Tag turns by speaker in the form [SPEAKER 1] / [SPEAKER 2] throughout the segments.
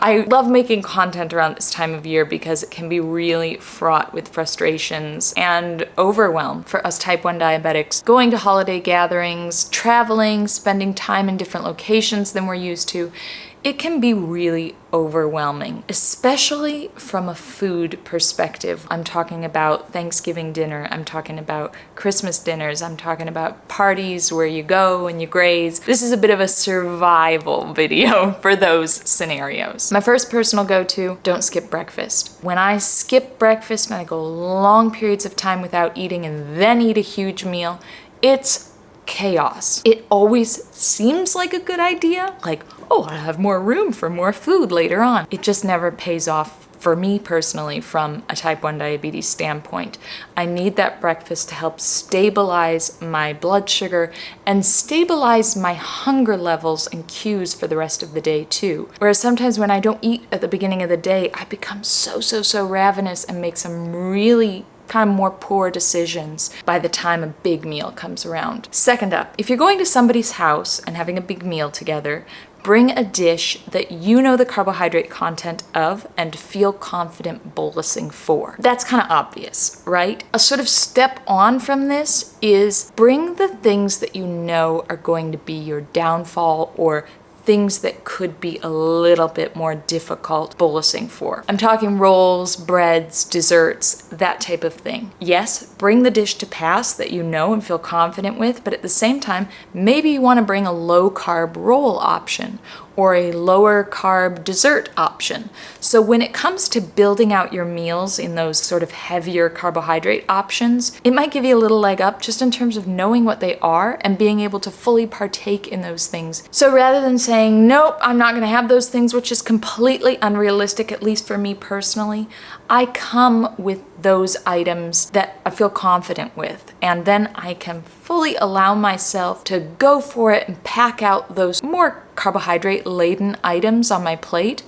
[SPEAKER 1] I love making content around this time of year because it can be really fraught with frustrations and overwhelm for us type 1 diabetics. Going to holiday gatherings, traveling, spending time in different locations than we're used to, it can be really overwhelming, especially from a food perspective. I'm talking about Thanksgiving dinner, I'm talking about Christmas dinners, I'm talking about parties where you go and you graze. This is a bit of a survival video for those scenarios. My first personal go-to, don't skip breakfast. When I skip breakfast and I go long periods of time without eating and then eat a huge meal, it's chaos. It always seems like a good idea, like, oh, I'll have more room for more food later on. It just never pays off for me personally from a type 1 diabetes standpoint. I need that breakfast to help stabilize my blood sugar and stabilize my hunger levels and cues for the rest of the day too. Whereas sometimes when I don't eat at the beginning of the day, I become so ravenous and make some really kind of more poor decisions by the time a big meal comes around. Second up, if you're going to somebody's house and having a big meal together, bring a dish that you know the carbohydrate content of and feel confident bolusing for. That's kind of obvious, right? A sort of step on from this is bring the things that you know are going to be your downfall or things that could be a little bit more difficult bolusing for. I'm talking rolls, breads, desserts, that type of thing. Yes, bring the dish to pass that you know and feel confident with, but at the same time, maybe you want to bring a low carb roll option or a lower carb dessert option. So when it comes to building out your meals in those sort of heavier carbohydrate options, it might give you a little leg up just in terms of knowing what they are and being able to fully partake in those things. So rather than saying, nope, I'm not gonna have those things, which is completely unrealistic, at least for me personally, I come with those items that I feel confident with. And then I can fully allow myself to go for it and pack out those more carbohydrate laden items on my plate,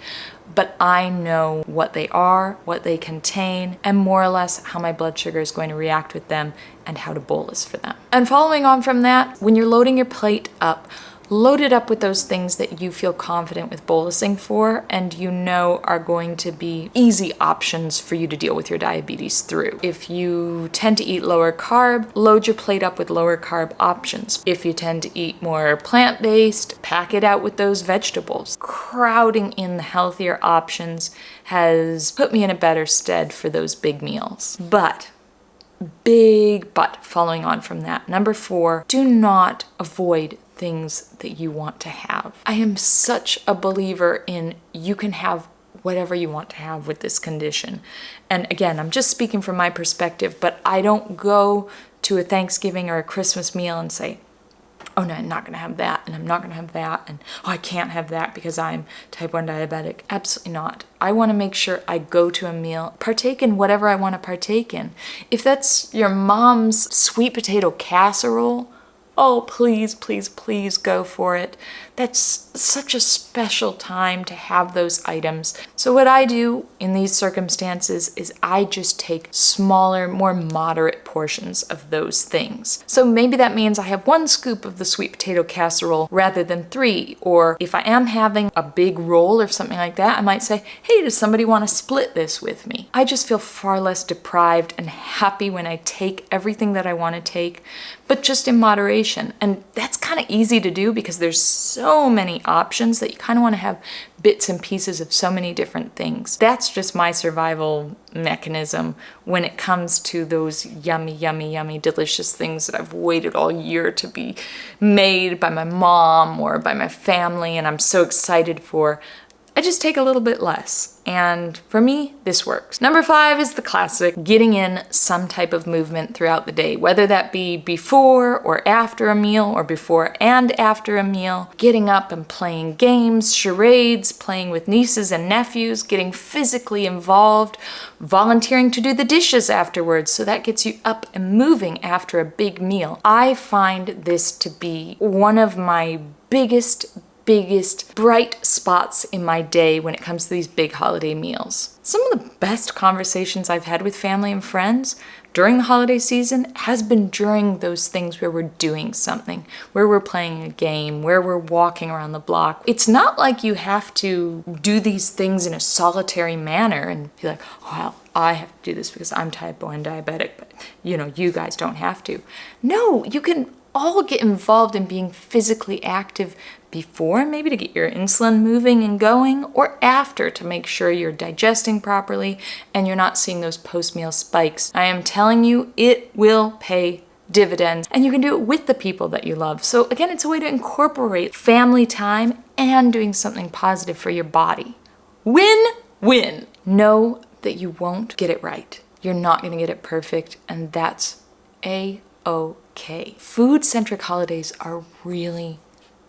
[SPEAKER 1] but I know what they are, what they contain, and more or less how my blood sugar is going to react with them and how to bolus for them. And following on from that, when you're loading your plate up, load it up with those things that you feel confident with bolusing for and you know are going to be easy options for you to deal with your diabetes through. If you tend to eat lower carb, load your plate up with lower carb options. If you tend to eat more plant-based, pack it out with those vegetables. Crowding in the healthier options has put me in a better stead for those big meals. Big but following on from that. Number 4, do not avoid things that you want to have. I am such a believer in you can have whatever you want to have with this condition. And again, I'm just speaking from my perspective, but I don't go to a Thanksgiving or a Christmas meal and say, oh no, I'm not gonna have that, and I'm not gonna have that, and oh, I can't have that because I'm type 1 diabetic. Absolutely not. I wanna make sure I go to a meal, partake in whatever I wanna partake in. If that's your mom's sweet potato casserole, oh, please, please, please go for it. That's such a special time to have those items. So what I do in these circumstances is I just take smaller, more moderate portions of those things. So maybe that means I have 1 scoop of the sweet potato casserole rather than 3. Or if I am having a big roll or something like that, I might say, hey, does somebody want to split this with me? I just feel far less deprived and happy when I take everything that I want to take, but just in moderation. And that's kind of easy to do because there's so many options that you kind of want to have bits and pieces of so many different things. That's just my survival mechanism when it comes to those yummy, yummy, yummy, delicious things that I've waited all year to be made by my mom or by my family and I'm so excited for. I just take a little bit less. And for me, this works. Number 5 is the classic, getting in some type of movement throughout the day, whether that be before or after a meal or before and after a meal, getting up and playing games, charades, playing with nieces and nephews, getting physically involved, volunteering to do the dishes afterwards. So that gets you up and moving after a big meal. I find this to be one of my biggest biggest bright spots in my day when it comes to these big holiday meals. Some of the best conversations I've had with family and friends during the holiday season has been during those things where we're doing something, where we're playing a game, where we're walking around the block. It's not like you have to do these things in a solitary manner and be like, well, I have to do this because I'm type 1 diabetic, but you guys don't have to. No, you can all get involved in being physically active before, maybe to get your insulin moving and going, or after to make sure you're digesting properly and you're not seeing those post-meal spikes. I am telling you, it will pay dividends, and you can do it with the people that you love. So again, it's a way to incorporate family time and doing something positive for your body. Win-win. Know that you won't get it right. You're not going to get it perfect, and that's a-okay. Food-centric holidays are really,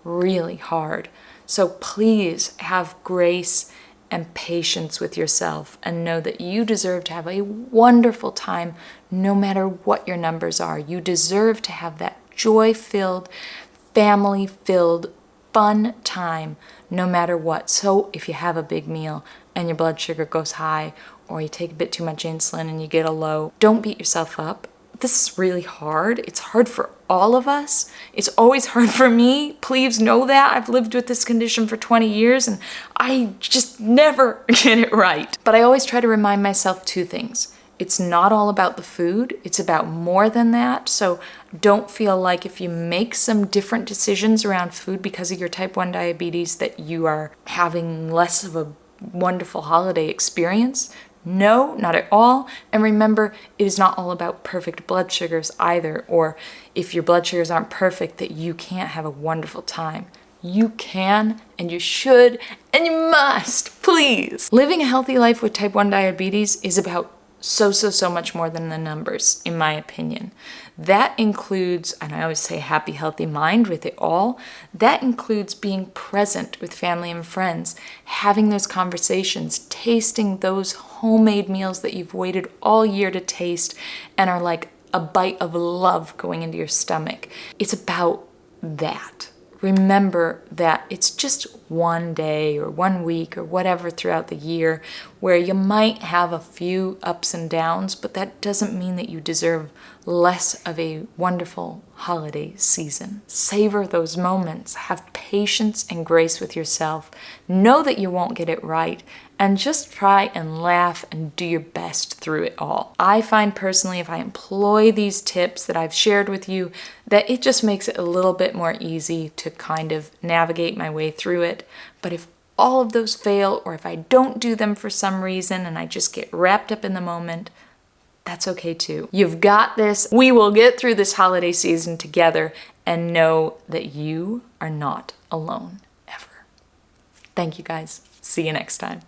[SPEAKER 1] really hard. So please have grace and patience with yourself and know that you deserve to have a wonderful time no matter what your numbers are. You deserve to have that joy-filled, family-filled, fun time no matter what. So if you have a big meal and your blood sugar goes high, or you take a bit too much insulin and you get a low, don't beat yourself up. This is really hard. It's hard for all of us. It's always hard for me. Please know that. I've lived with this condition for 20 years and I just never get it right. But I always try to remind myself two things. It's not all about the food. It's about more than that. So don't feel like if you make some different decisions around food because of your type 1 diabetes that you are having less of a wonderful holiday experience. No, not at all. And remember, it is not all about perfect blood sugars either, or if your blood sugars aren't perfect, that you can't have a wonderful time. You can, and you should, and you must, please. Living a healthy life with type 1 diabetes is about so much more than the numbers, in my opinion. That includes, and I always say happy, healthy mind with it all, that includes being present with family and friends, having those conversations, tasting those homemade meals that you've waited all year to taste and are like a bite of love going into your stomach. It's about that. Remember that it's just one day or 1 week or whatever throughout the year where you might have a few ups and downs, but that doesn't mean that you deserve less of a wonderful holiday season. Savor those moments. Have patience and grace with yourself. Know that you won't get it right, and just try and laugh and do your best through it all. I find personally, if I employ these tips that I've shared with you, that it just makes it a little bit more easy to kind of navigate my way through it. But if all of those fail, or if I don't do them for some reason and I just get wrapped up in the moment, that's okay too. You've got this. We will get through this holiday season together, and know that you are not alone ever. Thank you guys. See you next time.